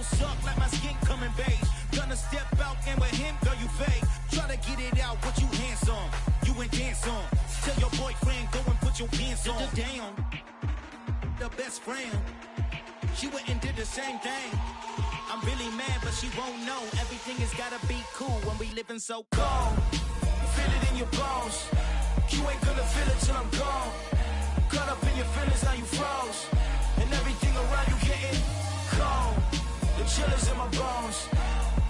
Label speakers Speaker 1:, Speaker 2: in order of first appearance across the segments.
Speaker 1: still suck like my skin coming beige. Gonna step out and with him, girl, you fake. Try to get it out, what you handsome. You ain't dance on. Tell your boyfriend, go and put your pants on. Down, the best friend. She went and did the same thing. I'm really mad, but she won't know. Everything has gotta be cool when we living so cold. Feel it in your bones. You ain't gonna feel it till I'm gone. Caught up in your feelings, now you froze. And everything around you getting cold. The chill is in my bones.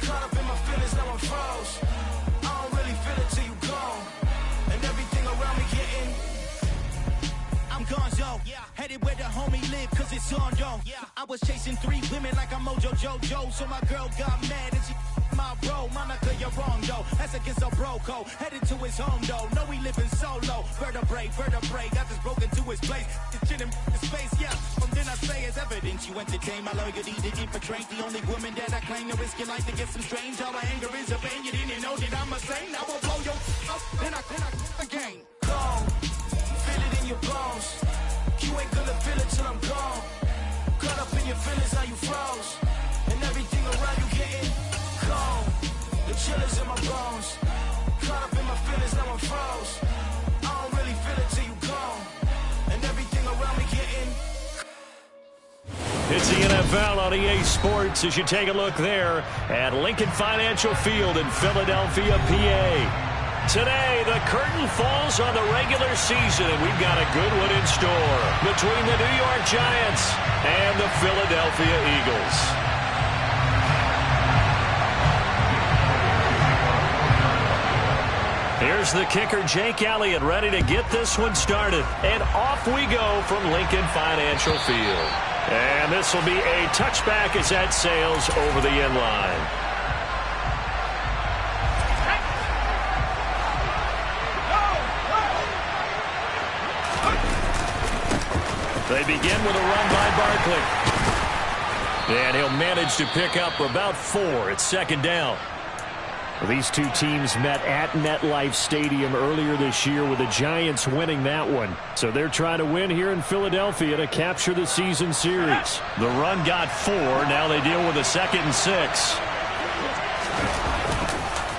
Speaker 1: Caught up in my feelings, now I'm froze. I don't really feel it till you gone. And everything around me getting I'm gonzo, headed where the homie live, cause it's on, yo. I was chasing 3 women like I'm Mojo Jojo, so my girl got mad and she my bro. Monica, you're wrong, though. That's against a bro code. Headed to his home, though. No, we living solo. Vertebrae. I just broke into his place. It's chin in his face, yeah. From then I say it's evidence you entertain my loyalty to infiltrate. The only woman that I claim to risk your life to get some strange. All my anger is a pain. You didn't know that I'm a saint. I will blow your up, then I again. Gone. Feel it in your bones. You ain't gonna feel it till I'm gone. Caught up in your feelings, now you froze. And everything around you getting cold. The chill is in my bones. Caught up in my feelings, now I'm froze. I don't really feel it till you gone. And everything around me getting.
Speaker 2: It's the NFL on EA Sports as you take a look there at Lincoln Financial Field in Philadelphia, PA. Today, the curtain falls on the regular season, and we've got a good one in store between the New York Giants and the Philadelphia Eagles. Here's the kicker, Jake Elliott, ready to get this one started. And off we go from Lincoln Financial Field. And this will be a touchback as that sails over the end line. They begin with a run by Barkley. And he'll manage to pick up about 4 at second down. Well, these two teams met at MetLife Stadium earlier this year with the Giants winning that one. So they're trying to win here in Philadelphia to capture the season series. The run got 4. Now they deal with a 2nd and 6.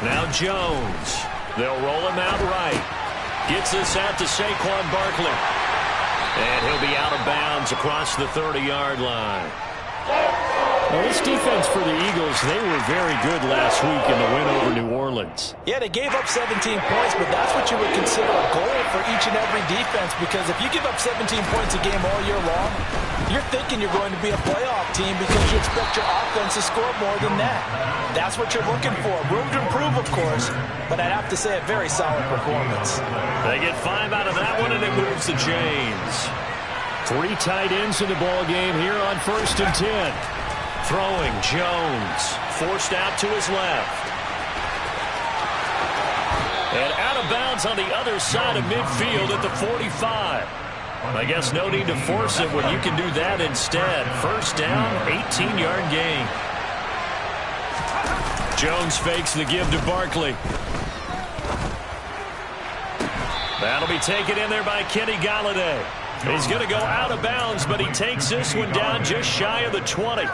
Speaker 2: Now Jones. They'll roll him out right. Gets this out to Saquon Barkley. And he'll be out of bounds across the 30-yard line. Well, this defense for the Eagles, they were very good last week in the win over New Orleans.
Speaker 3: Yeah, they gave up 17 points, but that's what you would consider a goal for each and every defense, because if you give up 17 points a game all year long, you're thinking you're going to be a playoff team because you expect your offense to score more than that. That's what you're looking for. Room to improve, of course, but I'd have to say a very solid performance.
Speaker 2: They get 5 out of that one, and it moves to James. 3 tight ends in the ball game here on 1st and 10. Throwing, Jones, forced out to his left. And out of bounds on the other side of midfield at the 45. I guess no need to force it when you can do that instead. 1st down, 18-yard gain. Jones fakes the give to Barkley. That'll be taken in there by Kenny Golladay. He's going to go out of bounds, but he takes this one down just shy of the 20.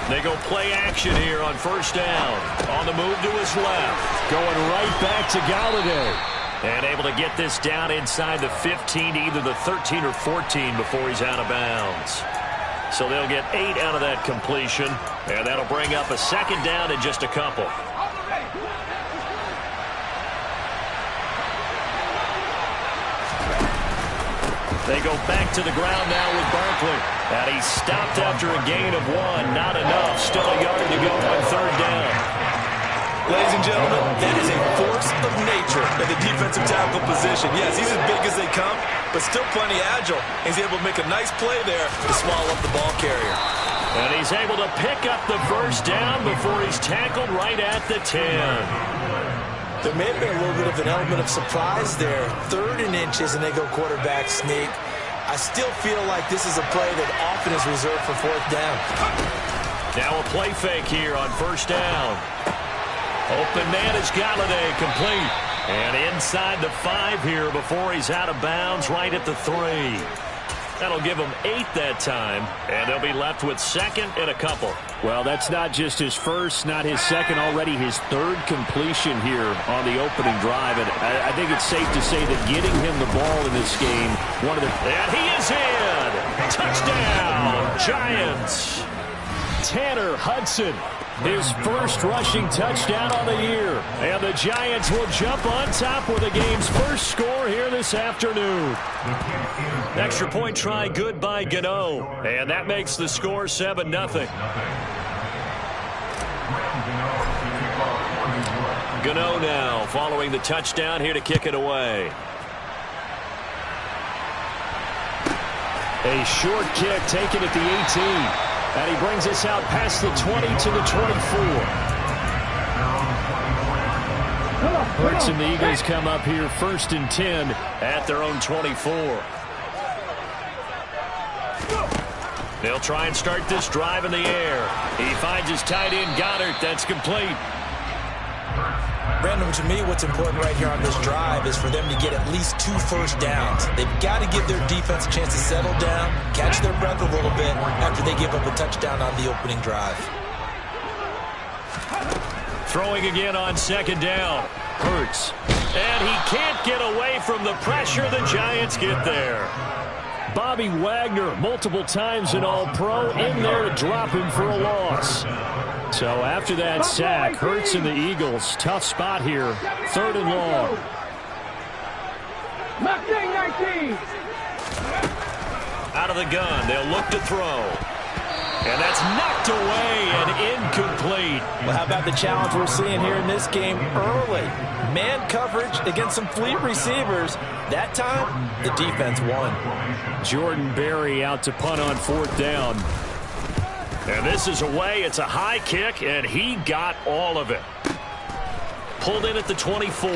Speaker 2: They go play action here on 1st down. On the move to his left. Going right back to Golladay. And able to get this down inside the 15, either the 13 or 14 before he's out of bounds. So they'll get 8 out of that completion. And that'll bring up a 2nd down in just a couple. They go back to the ground now with Barkley. And he's stopped after a gain of 1. Not enough. Still a yard to go on 3rd down.
Speaker 4: Ladies and gentlemen, that is a force of nature at the defensive tackle position. Yes, he's as big as they come, but still plenty agile. He's able to make a nice play there to swallow up the ball carrier.
Speaker 2: And he's able to pick up the 1st down before he's tackled right at the 10.
Speaker 3: There may have been a little bit of an element of surprise there. 3rd and inches, and they go quarterback sneak. I still feel like this is a play that often is reserved for 4th down.
Speaker 2: Now a play fake here on 1st down. Open man is Galladay, complete. And inside the 5 here before he's out of bounds right at the 3. That'll give him 8 that time, and they'll be left with second and a couple.
Speaker 5: Well, that's not just his first, not his second, already his 3rd completion here on the opening drive. And I think it's safe to say that getting him the ball in this game,
Speaker 2: And he is in! Touchdown, Giants!
Speaker 5: Tanner Hudson, his first rushing touchdown on the year.
Speaker 2: And the Giants will jump on top with the game's first score here this afternoon. Extra point try good by Gano. And that makes the score 7-0. Gano now following the touchdown here to kick it away.
Speaker 5: A short kick taken at the 18. And he brings us out past the 20 to the 24. Hurts and the Eagles come up here 1st and 10
Speaker 2: at their own 24. They'll try and start this drive in the air. He finds his tight end Goddard. That's complete.
Speaker 3: Brandon, to me, what's important right here on this drive is for them to get at least 2 first downs. They've got to give their defense a chance to settle down, catch their breath a little bit after they give up a touchdown on the opening drive.
Speaker 2: Throwing again on 2nd down. Hurts. And he can't get away from the pressure. The Giants get there.
Speaker 5: Bobby Wagner, multiple times an All-Pro, in there to drop him for a loss. So after that sack, Hurts and the Eagles, tough spot here, 3rd and long.
Speaker 2: Out of the gun, they'll look to throw. And that's knocked away and incomplete.
Speaker 3: Well, how about the challenge we're seeing here in this game early? Man coverage against some fleet receivers. That time, the defense won.
Speaker 5: Jordan Berry out to punt on 4th down.
Speaker 2: And this is away. It's a high kick, and he got all of it. Pulled in at the 24.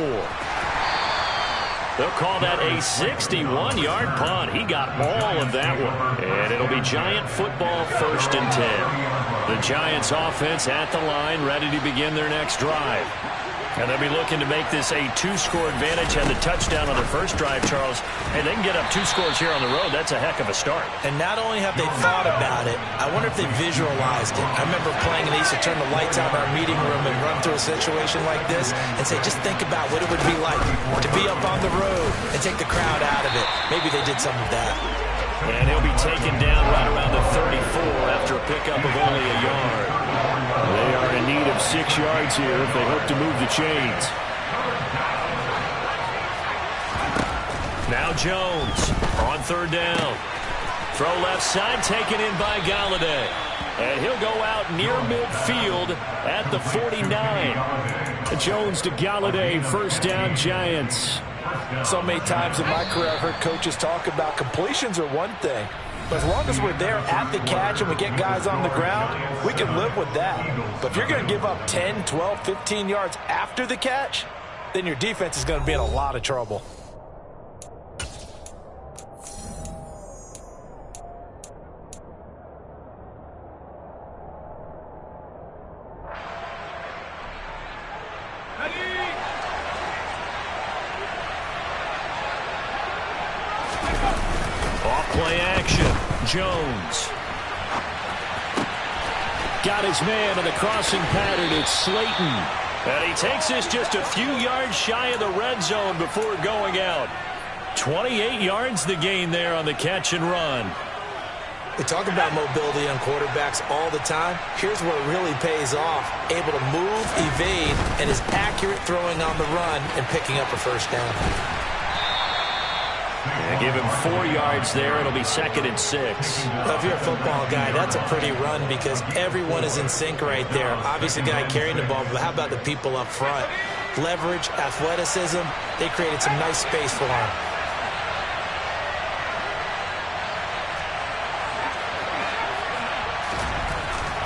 Speaker 2: They'll call that a 61-yard punt. He got all of that one. And it'll be Giant football 1st and 10. The Giants offense at the line, ready to begin their next drive. And they'll be looking to make this a 2-score advantage. Had the touchdown on their first drive, Charles. And they can get up 2 scores here on the road. That's a heck of a start.
Speaker 3: And not only have they thought about it, I wonder if they visualized it. I remember playing and they used to turn the lights out in our meeting room and run through a situation like this and say, just think about what it would be like to be up on the road and take the crowd out of it. Maybe they did some of that.
Speaker 2: And he'll be taken down right around the 34 after a pickup of only a yard.
Speaker 5: They are in need of 6 yards here if they hope to move the chains.
Speaker 2: Now Jones on 3rd down. Throw left side, taken in by Galladay. And he'll go out near midfield at the 49.
Speaker 5: Jones to Galladay, 1st down Giants.
Speaker 3: So many times in my career I've heard coaches talk about completions are one thing. But as long as we're there at the catch and we get guys on the ground, we can live with that. But if you're going to give up 10, 12, 15 yards after the catch, then your defense is going to be in a lot of trouble.
Speaker 2: Play action. Jones.
Speaker 5: Got his man on the crossing pattern. It's Slayton.
Speaker 2: And he takes this just a few yards shy of the red zone before going out. 28 yards the gain there on the catch and run.
Speaker 3: We talk about mobility on quarterbacks all the time. Here's where it really pays off. Able to move, evade, and is accurate throwing on the run and picking up a 1st down.
Speaker 2: Give him 4 yards there. It'll be 2nd and 6.
Speaker 3: Well, if you're a football guy, that's a pretty run because everyone is in sync right there. Obviously, the guy carrying the ball, but how about the people up front? Leverage, athleticism, they created some nice space for him.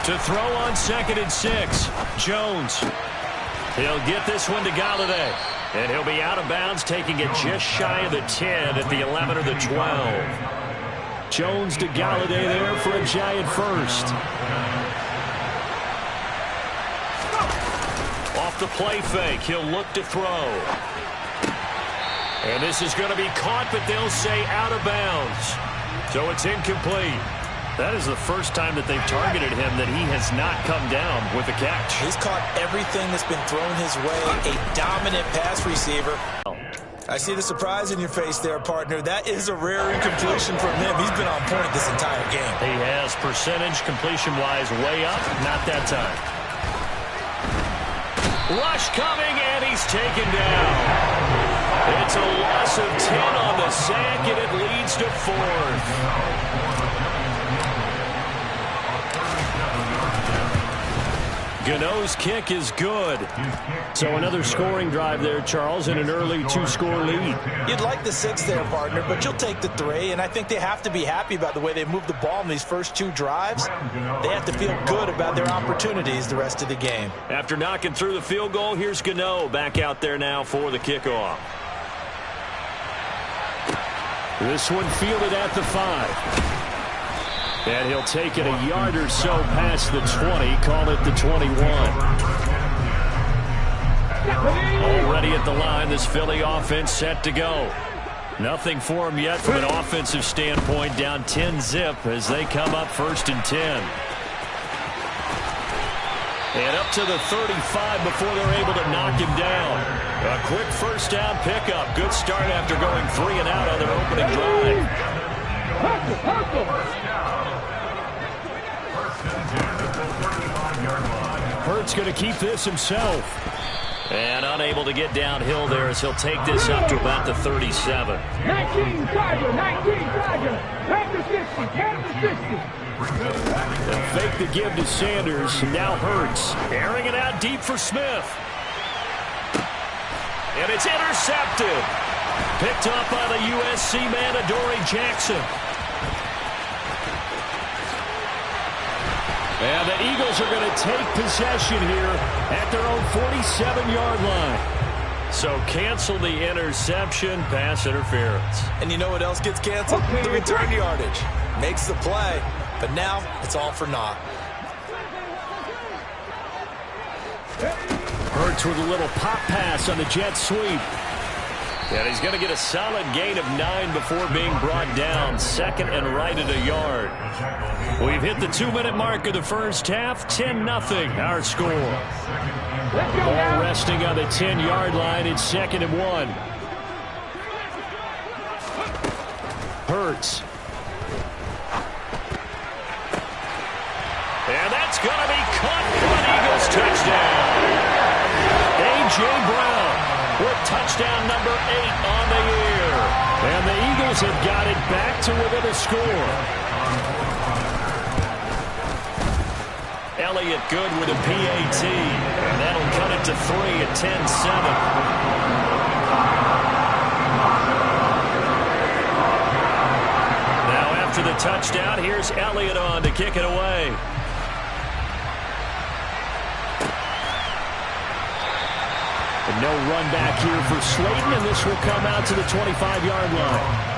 Speaker 2: To throw on 2nd and 6. Jones. He'll get this one to Galladay. And he'll be out of bounds, taking it just shy of the 10 at the 11 or the 12.
Speaker 5: Jones to Galladay there for a Giant 1st.
Speaker 2: Off the play fake. He'll look to throw. And this is going to be caught, but they'll say out of bounds. So it's incomplete. That is the first time that they've targeted him that he has not come down with a catch.
Speaker 3: He's caught everything that's been thrown his way. A dominant pass receiver. I see the surprise in your face there, partner. That is a rare incompletion from him. He's been on point this entire game.
Speaker 2: He has percentage completion-wise way up. Not that time. Rush coming, and he's taken down. It's a loss of 10 on the sack, and it leads to 4th. Gano's kick is good.
Speaker 5: So another scoring drive there, Charles, and an early 2-score lead.
Speaker 3: You'd like the 6 there, partner, but you'll take the 3, and I think they have to be happy about the way they moved the ball in these first 2 drives. They have to feel good about their opportunities the rest of the game.
Speaker 2: After knocking through the field goal, here's Gano back out there now for the kickoff.
Speaker 5: This one fielded at the 5. And he'll take it a yard or so past the 20, call it the 21. Already at the line, this Philly offense set to go. Nothing for him yet from an offensive standpoint, down 10-zip as they come up 1st and 10. And up to the 35 before they're able to knock him down. A quick first down pickup. Good start after going 3 and out on their opening drive. Hurts going to keep this himself.
Speaker 2: And unable to get downhill there as he'll take this up to about the 37.
Speaker 6: 19 Tiger, 19 Tiger, after 60, after 60.
Speaker 5: They'll fake the give to Sanders. Now Hurts airing it out deep for Smith.
Speaker 2: And it's intercepted. Picked up by the USC man, Adoree Jackson.
Speaker 5: And the Eagles are going to take possession here at their own 47-yard line.
Speaker 2: So cancel the interception, pass interference.
Speaker 3: And you know what else gets canceled? The return yardage. Makes the play, but now it's all for naught.
Speaker 5: Hurts with a little pop pass on the jet sweep.
Speaker 2: And he's going to get a solid gain of 9 before being brought down. 2nd and right at a yard. We've hit the 2-minute mark of the first half. 10-0 our score.
Speaker 5: Ball resting on the 10-yard line. It's 2nd and 1. Hurts.
Speaker 2: And that's going to be caught for an Eagles touchdown. A.J. Brown with touchdown number 8 on the year.
Speaker 5: And the Eagles have got it back to within a score.
Speaker 2: Elliott good with a PAT. And that'll cut it to 3 at 10-7. Now after the touchdown, here's Elliott on to kick it away.
Speaker 5: And no run back here for Slayton, and this will come out to the 25-yard line.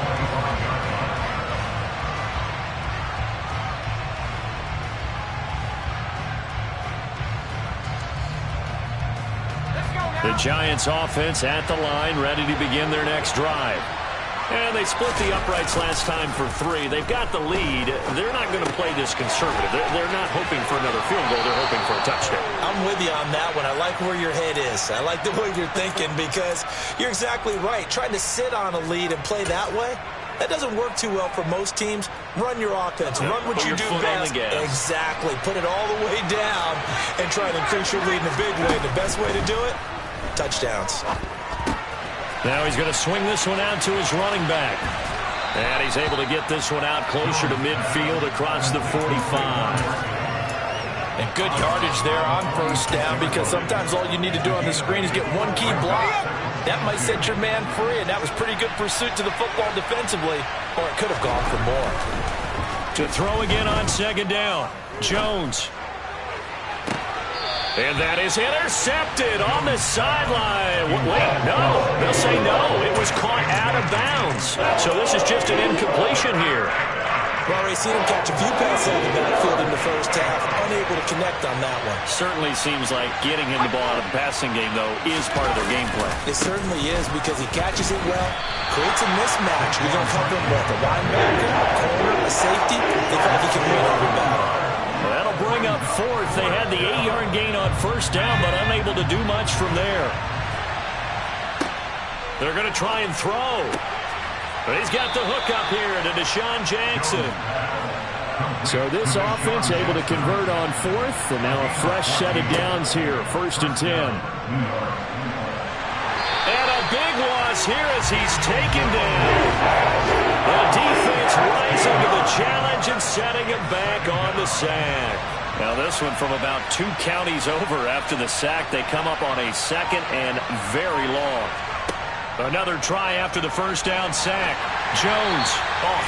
Speaker 2: The Giants offense at the line, ready to begin their next drive. And they split the uprights last time for 3. They've got the lead. They're not going to play this conservative. They're not hoping for another field goal. They're hoping for a touchdown.
Speaker 3: I'm with you on that one. I like where your head is. I like the way you're thinking because you're exactly right. Trying to sit on a lead and play that way, that doesn't work too well for most teams. Run your offense. Run what you do best. Exactly. Put it all the way down and try to increase your lead in a big way. The best way to do it, touchdowns.
Speaker 2: Now he's going to swing this one out to his running back. And he's able to get this one out closer to midfield across the 45.
Speaker 3: And good yardage there on first down because sometimes all you need to do on the screen is get one key block. That might set your man free, and that was pretty good pursuit to the football defensively, or it could have gone for more.
Speaker 2: To throw again on 2nd down, Jones. And that is intercepted on the sideline. Wait, no. They'll say no. It was caught out of bounds. So this is just an incompletion here.
Speaker 3: We've already seen him catch a few passes out of the backfield in the first half, unable to connect on that one.
Speaker 5: Certainly seems like getting him the ball out of the passing game, though, is part of their game plan.
Speaker 3: It certainly is because he catches it well, creates a mismatch. You're going to cover him with a linebacker, a corner, a safety. They feel like he can win every battle.
Speaker 5: Well, that'll bring up fourth. They had the 8-yard gain on first down, but unable to do much from there. They're going to try and throw. But he's got the hook up here to Deshaun Jackson. So this offense able to convert on fourth, and now a fresh set of downs here, 1st and 10. And a big loss here as he's taken down. The defense rising to the challenge and setting him back on the sack. Now this one from about 2 counties over after the sack. They come up on a 2nd and very long. Another try after the first down sack. Jones,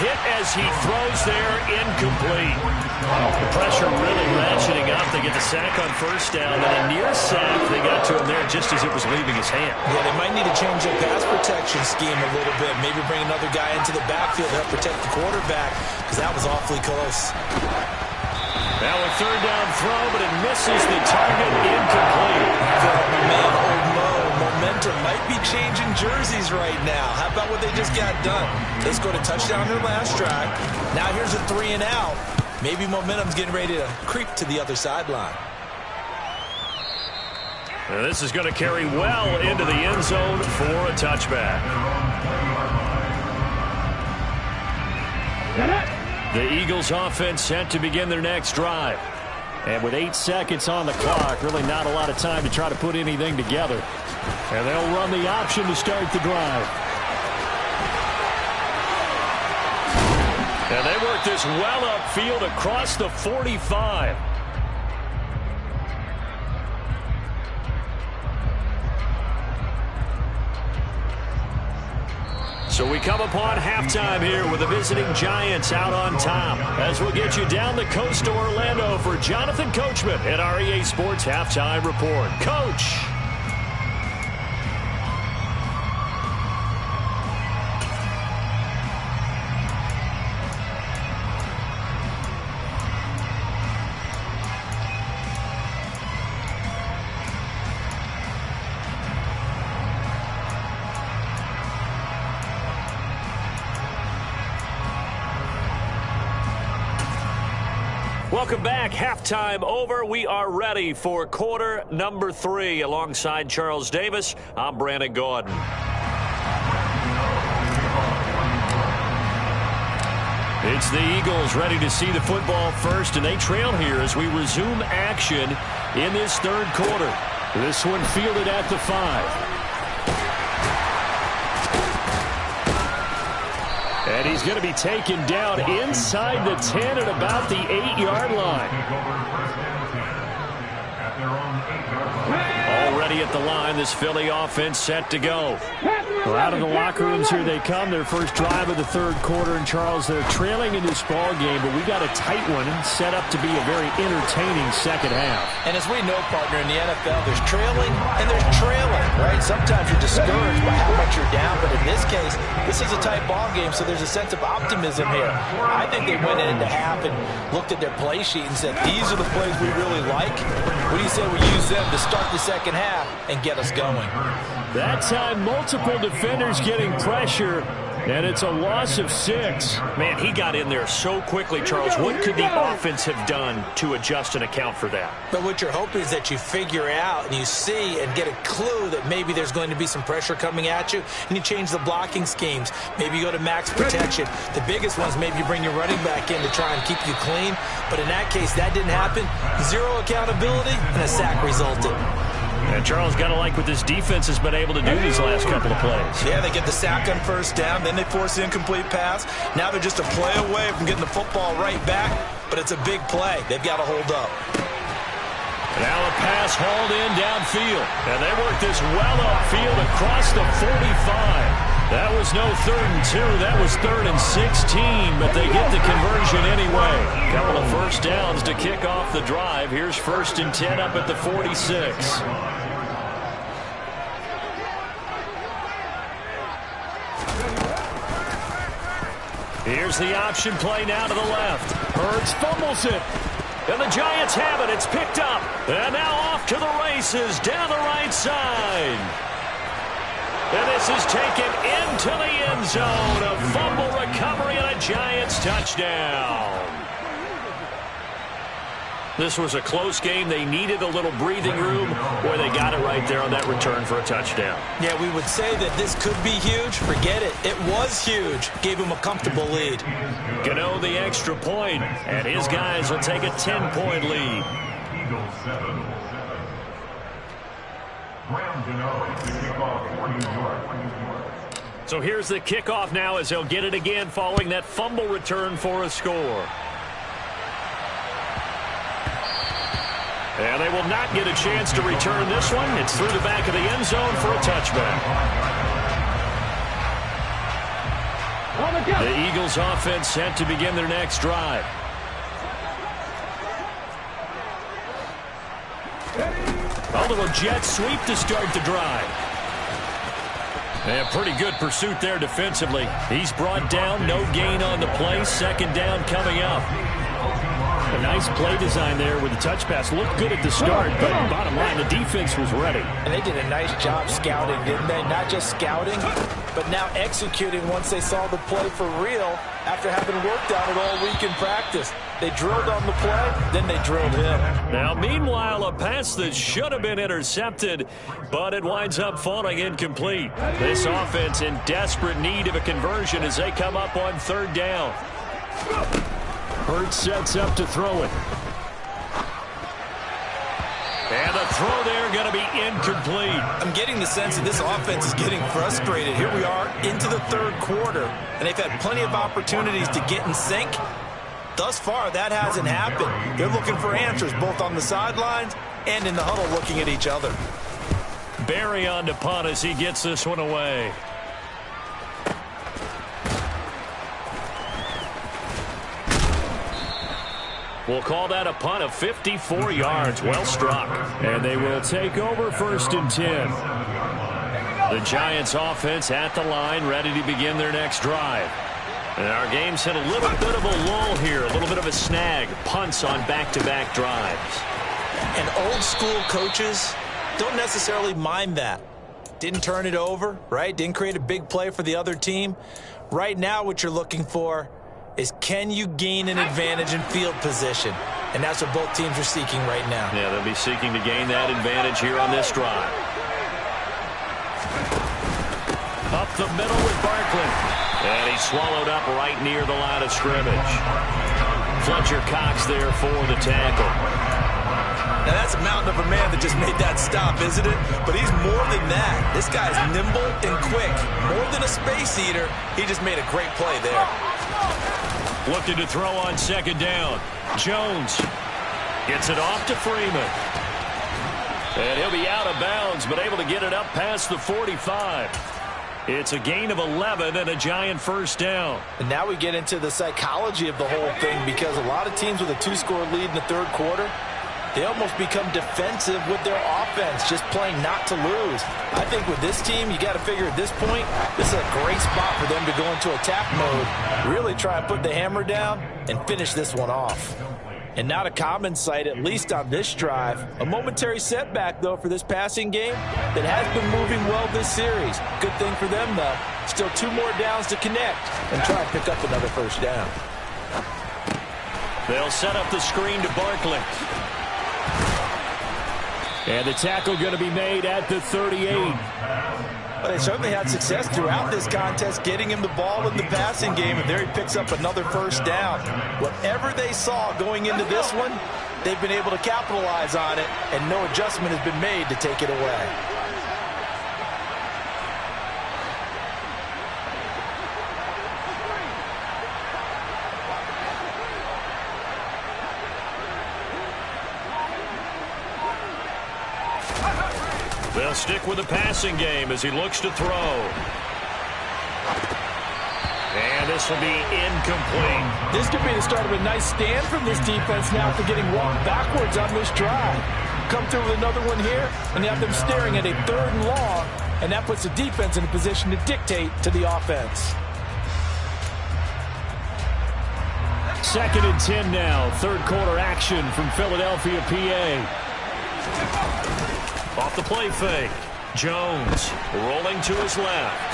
Speaker 5: hit as he throws there, incomplete. The pressure really ratcheting up. They get the sack on first down, and a near sack. They got to him there just as it was leaving his hand.
Speaker 3: Yeah, they might need to change their pass protection scheme a little bit. Maybe bring another guy into the backfield to help protect the quarterback, because that was awfully close.
Speaker 5: Now a 3rd down throw, but it misses the target, incomplete.
Speaker 3: Man, old Mo, momentum might be changing jerseys right now. How about what they just got done? They scored a touchdown their last drive. Now here's a 3 and out. Maybe momentum's getting ready to creep to the other sideline.
Speaker 5: Now this is going to carry well into the end zone for a touchback. The Eagles offense set to begin their next drive. And with 8 seconds on the clock, really not a lot of time to try to put anything together. And they'll run the option to start the drive. And they work this well upfield across the 45. So we come upon halftime here with the visiting Giants out on top. As we'll get you down the coast to Orlando for Jonathan Coachman at our EA Sports Halftime Report. Coach! Welcome back. Halftime over. We are ready for quarter number 3. Alongside Charles Davis, I'm Brandon Gordon. It's the Eagles ready to see the football first, and they trail here as we resume action in this 3rd quarter. This one fielded at the 5. And he's going to be taken down inside the 10 at about the 8-yard line. Already at the line, this Philly offense set to go. Well, out of the locker rooms here they come. Their first drive of the 3rd quarter. And, Charles, they're trailing in this ball game, but we got a tight one set up to be a very entertaining second half.
Speaker 3: And as we know, partner, in the NFL, there's trailing and there's trailing, right? Sometimes you're discouraged by how much you're down, but in this case, this is a tight ball game, so there's a sense of optimism here. I think they went into half and looked at their play sheet and said, these are the plays we really like. What do you say we use them to start the second half and get us going?
Speaker 5: That time, multiple defenders getting pressure, and it's a loss of 6. Man, he got in there so quickly, Charles. What could the offense have done to adjust and account for that?
Speaker 3: But what you're hoping is that you figure out and you see and get a clue that maybe there's going to be some pressure coming at you, and you change the blocking schemes. Maybe you go to max protection. The biggest ones, maybe you bring your running back in to try and keep you clean. But in that case, that didn't happen. 0 accountability, and a sack resulted.
Speaker 5: And Charles, got to like what this defense has been able to do these last couple of plays.
Speaker 4: Yeah, they get the sack on first down, then they force the incomplete pass. Now they're just a play away from getting the football right back, but it's a big play. They've got to hold up.
Speaker 5: Now a pass hauled in downfield. And they work this well upfield across the 45. That was no 3rd and 2. That was 3rd and 16, but they get the conversion anyway. Couple of first downs to kick off the drive. Here's 1st and 10 up at the 46. Here's the option play now to the left. Hurts fumbles it. And the Giants have it. It's picked up. And now off to the races down the right side. And this is taken into the end zone. A fumble recovery and a Giants touchdown. This was a close game. They needed a little breathing room. Boy, they got it right there on that return for a touchdown.
Speaker 3: Yeah, we would say that this could be huge. Forget it. It was huge. Gave him a comfortable lead.
Speaker 2: Gano the extra point, and his guys will take a 10-point lead. So here's the kickoff now as he'll get it again following that fumble return for a score. And they will not get a chance to return this one. It's through the back of the end zone for a touchback. The Eagles offense set to begin their next drive. A little jet sweep to start the drive. And pretty good pursuit there defensively. He's brought down, no gain on the play. Second down coming up.
Speaker 5: A nice play design there with the touch pass. Looked good at the start, but bottom line, the defense was ready.
Speaker 3: And they did a nice job scouting, didn't they? Not just scouting, but now executing once they saw the play for real after having worked on it all week in practice. They drilled on the play, then they drilled him.
Speaker 2: Now, meanwhile, a pass that should have been intercepted, but it winds up falling incomplete. This offense in desperate need of a conversion as they come up on third down.
Speaker 5: Hurts sets up to throw it.
Speaker 2: And the throw there going to be incomplete.
Speaker 3: I'm getting the sense that this offense is getting frustrated. Here we are into the third quarter, and they've had plenty of opportunities to get in sync. Thus far, that hasn't happened. They're looking for answers both on the sidelines and in the huddle looking at each other.
Speaker 2: Barry on to punt as he gets this one away. We'll call that a punt of 54 yards. Well struck.
Speaker 5: And they will take over 1st and 10.
Speaker 2: The Giants offense at the line, ready to begin their next drive. And our game's hit a little bit of a lull here, a little bit of a snag. Punts on back-to-back drives.
Speaker 3: And old school coaches don't necessarily mind that. Didn't turn it over, right? Didn't create a big play for the other team. Right now what you're looking for is, can you gain an advantage in field position? And that's what both teams are seeking right now.
Speaker 2: Yeah, they'll be seeking to gain that advantage here on this drive. Up the middle with Barkley. And he's swallowed up right near the line of scrimmage. Fletcher Cox there for the tackle.
Speaker 4: Now that's a mountain of a man that just made that stop, isn't it? But he's more than that. This guy's nimble and quick. More than a space eater, he just made a great play there.
Speaker 2: Looking to throw on second down. Jones gets it off to Freeman. And he'll be out of bounds, but able to get it up past the 45. It's a gain of 11 and a Giant first down.
Speaker 3: And now we get into the psychology of the whole thing, because a lot of teams with a 2-score lead in the third quarter, they almost become defensive with their offense, just playing not to lose. I think with this team, you got to figure at this point, this is a great spot for them to go into attack mode, really try and put the hammer down and finish this one off. And not a common sight, at least on this drive. A momentary setback, though, for this passing game that has been moving well this series. Good thing for them, though. Still 2 more downs to connect and try and pick up another first down.
Speaker 2: They'll set up the screen to Barkley.
Speaker 5: And the tackle going to be made at the 38.
Speaker 3: But they certainly had success throughout this contest getting him the ball in the passing game, and there he picks up another first down. Whatever they saw going into this one, they've been able to capitalize on it, and no adjustment has been made to take it away.
Speaker 2: They'll stick with the passing game as he looks to throw. And this will be incomplete.
Speaker 3: This could be the start of a nice stand from this defense now for getting walked backwards on this drive. Come through with another one here, and you have them staring at a 3rd and long, and that puts the defense in a position to dictate to the offense.
Speaker 5: 2nd and 10 now. Third quarter action from Philadelphia, PA. Off the play fake. Jones rolling to his left.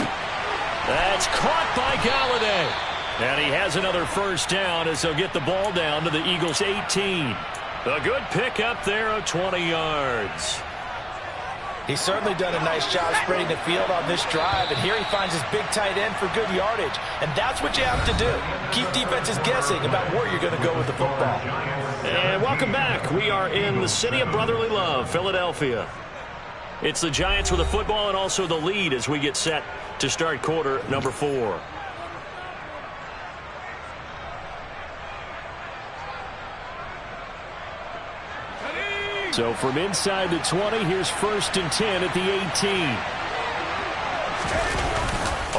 Speaker 5: That's caught by Galladay. And he has another first down as they'll get the ball down to the Eagles' 18. A good pickup there of 20 yards.
Speaker 3: He's certainly done a nice job spreading the field on this drive, and here he finds his big tight end for good yardage. And that's what you have to do. Keep defenses guessing about where you're going to go with the football.
Speaker 5: And welcome back. We are in the city of brotherly love, Philadelphia. It's the Giants with the football and also the lead as we get set to start quarter number 4. So from inside the 20, here's 1st and 10 at the 18.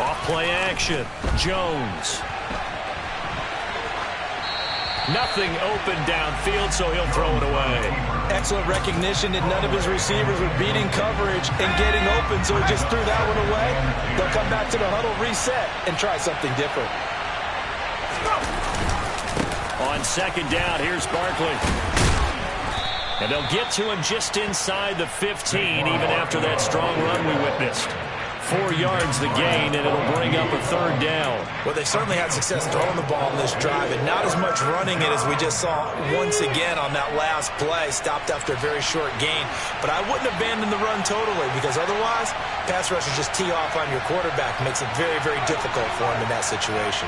Speaker 5: Off play action. Jones. Nothing open downfield, so he'll throw it away.
Speaker 3: Excellent recognition that none of his receivers were beating coverage and getting open, so he just threw that one away. They'll come back to the huddle, reset, and try something different.
Speaker 5: On 2nd down, here's Barkley. And they'll get to him just inside the 15, even after that strong run we witnessed. 4 yards the gain, and it'll bring up a 3rd down.
Speaker 3: Well, they certainly had success throwing the ball in this drive, and not as much running it as we just saw once again on that last play. Stopped after a very short gain. But I wouldn't abandon the run totally, because otherwise, pass rushers just tee off on your quarterback. Makes it very, very difficult for him in that situation.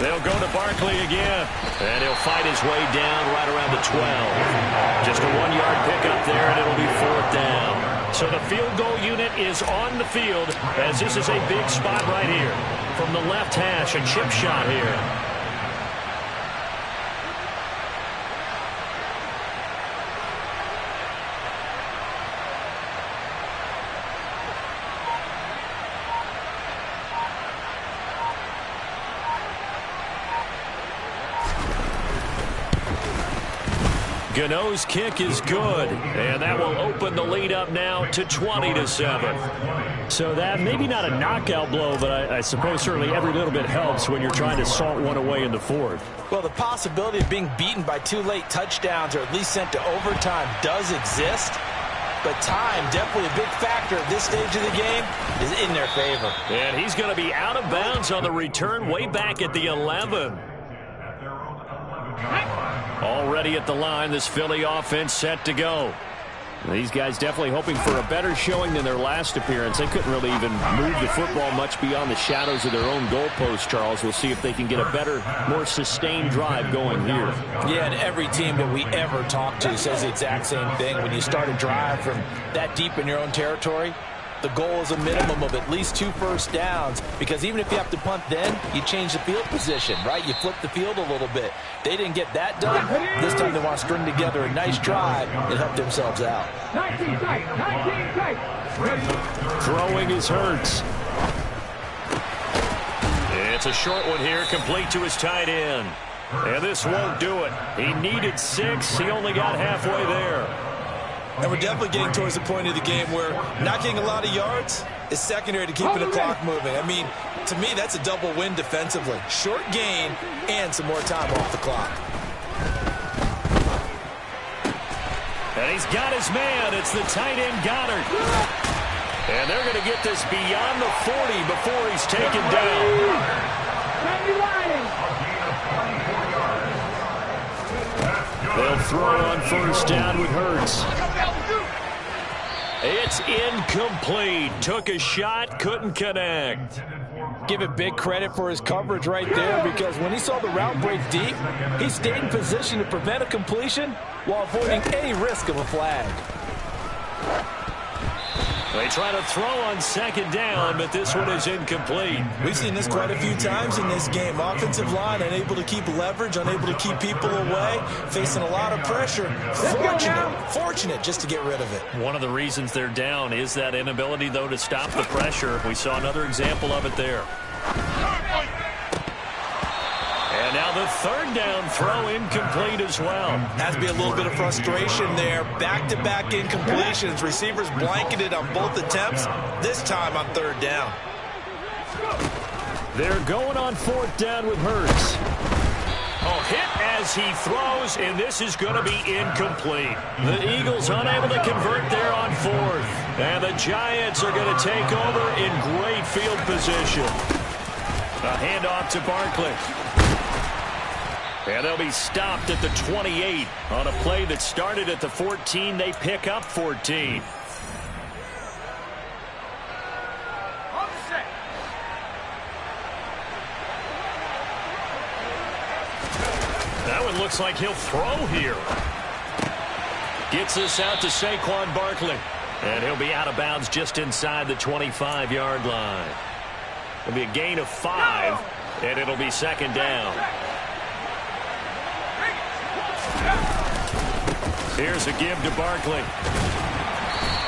Speaker 5: They'll go to Barkley again, and he'll fight his way down right around the 12. Just a 1-yard pickup there, and it'll be 4th down. So the field goal unit is on the field, as this is a big spot right here. From the left hash, a chip shot here. Gano's kick is good, and that will open the lead up now to 20-7. So that maybe not a knockout blow, but I suppose certainly every little bit helps when you're trying to salt one away in the 4th.
Speaker 3: Well, the possibility of being beaten by 2 late touchdowns or at least sent to overtime does exist, but time, definitely a big factor at this stage of the game, is in their favor.
Speaker 5: And he's going to be out of bounds on the return way back at the 11. Already at the line, this Philly offense set to go. These guys definitely hoping for a better showing than their last appearance. They couldn't really even move the football much beyond the shadows of their own goalpost, Charles. We'll see if they can get a better, more sustained drive going here.
Speaker 3: Yeah, and every team that we ever talk to says the exact same thing. When you start a drive from that deep in your own territory, the goal is a minimum of at least 2 first downs, because even if you have to punt then, you change the field position, right? You flip the field a little bit. They didn't get that done. This time they want to string together a nice drive and help themselves out.
Speaker 6: 19 tight, 19 tight.
Speaker 5: Throwing is Hurts. It's a short one here, complete to his tight end. And this won't do it. He needed 6. He only got halfway there.
Speaker 3: And we're definitely getting towards the point of the game where not getting a lot of yards is secondary to keeping the clock moving. I mean, to me, that's a double win defensively. Short gain and some more time off the clock.
Speaker 5: And he's got his man. It's the tight end Goddard. And they're going to get this beyond the 40 before he's taken down. They'll throw it on first down with Hurts. It's incomplete. Took a shot, couldn't connect.
Speaker 3: Give it big credit for his coverage right there, because when he saw the route break deep, he stayed in position to prevent a completion while avoiding any risk of a flag.
Speaker 5: They try to throw on second down, but this one is incomplete.
Speaker 3: We've seen this quite a few times in this game. Offensive line unable to keep leverage, unable to keep people away, facing a lot of pressure. Fortunate just to get rid of it.
Speaker 5: One of the reasons they're down is that inability, though, to stop the pressure. We saw another example of it there. And now the third down throw incomplete as well.
Speaker 3: Has to be a little bit of frustration there. Back-to-back incompletions. Receivers blanketed on both attempts, this time on third down.
Speaker 5: They're going on 4th down with Hurts.
Speaker 2: Oh, hit as he throws, and this is going to be incomplete. The Eagles unable to convert there on 4th. And the Giants are going to take over in great field position. A handoff to Barkley. And they'll be stopped at the 28 on a play that started at the 14. They pick up 14. That one looks like he'll throw here. Gets this out to Saquon Barkley. And he'll be out of bounds just inside the 25-yard line. It'll be a gain of 5, and it'll be 2nd down. Here's a give to Barkley.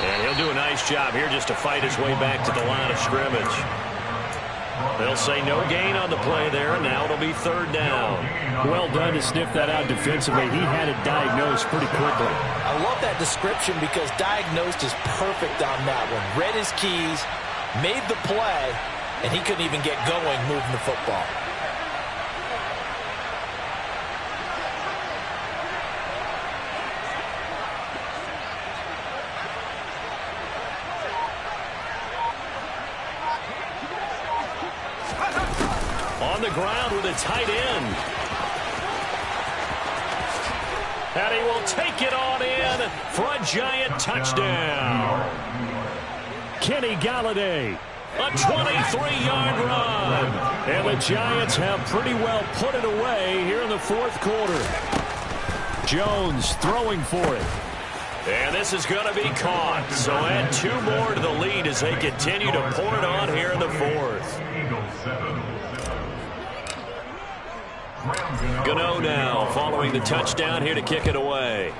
Speaker 2: And he'll do a nice job here just to fight his way back to the line of scrimmage. They'll say no gain on the play there, and now it'll be 3rd down.
Speaker 5: Well done to sniff that out defensively. He had it diagnosed pretty quickly.
Speaker 3: I love that description because diagnosed is perfect on that one. Read his keys, made the play, and he couldn't even get going moving the football.
Speaker 2: On the ground with a tight end. And he will take it on in for a Giant touchdown.
Speaker 5: Kenny Galladay.
Speaker 2: A 23-yard run.
Speaker 5: And the Giants have pretty well put it away here in the 4th quarter. Jones throwing for it.
Speaker 2: And this is going to be caught. So add 2 more to the lead as they continue to pour it on here in the 4th. Gano now following the touchdown here to kick it away.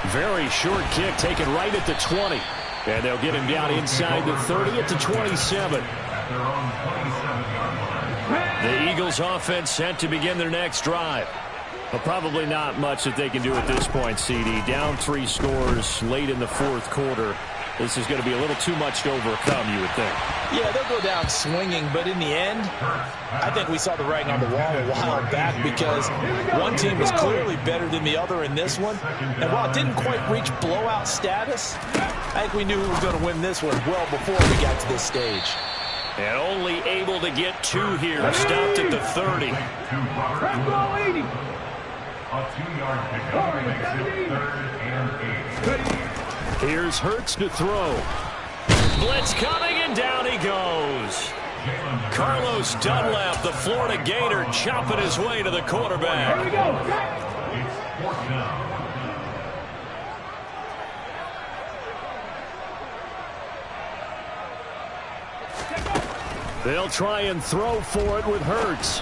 Speaker 5: Very short kick taken right at the 20. And they'll get him down inside the 30 at the 27.
Speaker 2: The Eagles offense set to begin their next drive.
Speaker 5: But probably not much that they can do at this point, CD. Down 3 scores late in the 4th quarter. This is going to be a little too much to overcome, you would think.
Speaker 3: Yeah, they'll go down swinging, but in the end, I think we saw the writing on the wall a while back because one team is clearly better than the other in this one. And while it didn't quite reach blowout status, I think we knew who was going to win this one well before we got to this stage.
Speaker 2: And only able to get 2 here, stopped at the 30.
Speaker 6: A 2-yard pickup makes it 3rd and 8.
Speaker 5: Here's Hurts to throw.
Speaker 2: Blitz coming, and down he goes. Carlos Dunlap, the Florida Gator, chopping his way to the quarterback.
Speaker 6: Here we go. It's 4th down.
Speaker 5: They'll try and throw for it with Hurts.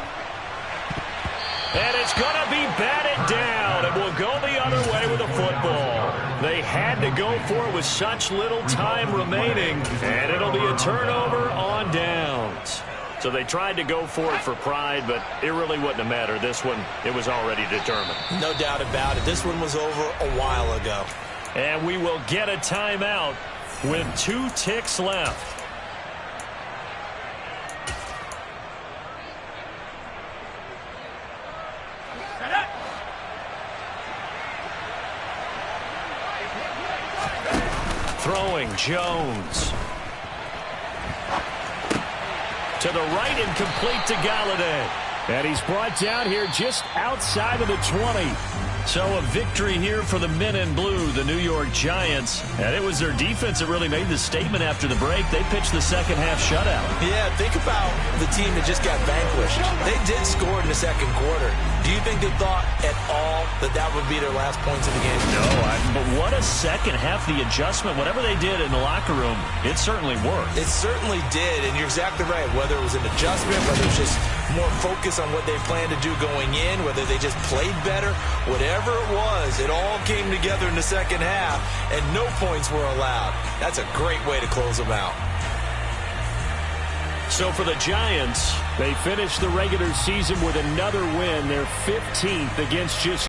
Speaker 2: And it's going to be batted down. It will go the other way with the football. They had to go for it with such little time remaining, and it'll be a turnover on downs. So they tried to go for it for pride, but it really wouldn't have mattered. This one, it was already determined.
Speaker 3: No doubt about it. This one was over a while ago.
Speaker 2: And we will get a timeout with 2 ticks left. Throwing Jones. To the right and complete to Galladay.
Speaker 5: And he's brought down here just outside of the 20.
Speaker 2: So a victory here for the men in blue, the New York Giants. And it was their defense that really made the statement after the break. They pitched the second half shutout.
Speaker 3: Yeah, think about the team that just got vanquished. They did score in the 2nd quarter. Do you think they thought at all that that would be their last points of the game?
Speaker 2: No, but what a second half, the adjustment, whatever they did in the locker room, it certainly worked.
Speaker 3: It certainly did, and you're exactly right. Whether it was an adjustment, whether it was just more focus on what they planned to do going in, whether they just played better, whatever it was, it all came together in the second half, and no points were allowed. That's a great way to close them out.
Speaker 2: So for the Giants,
Speaker 5: they finished the regular season with another win, their 15th against just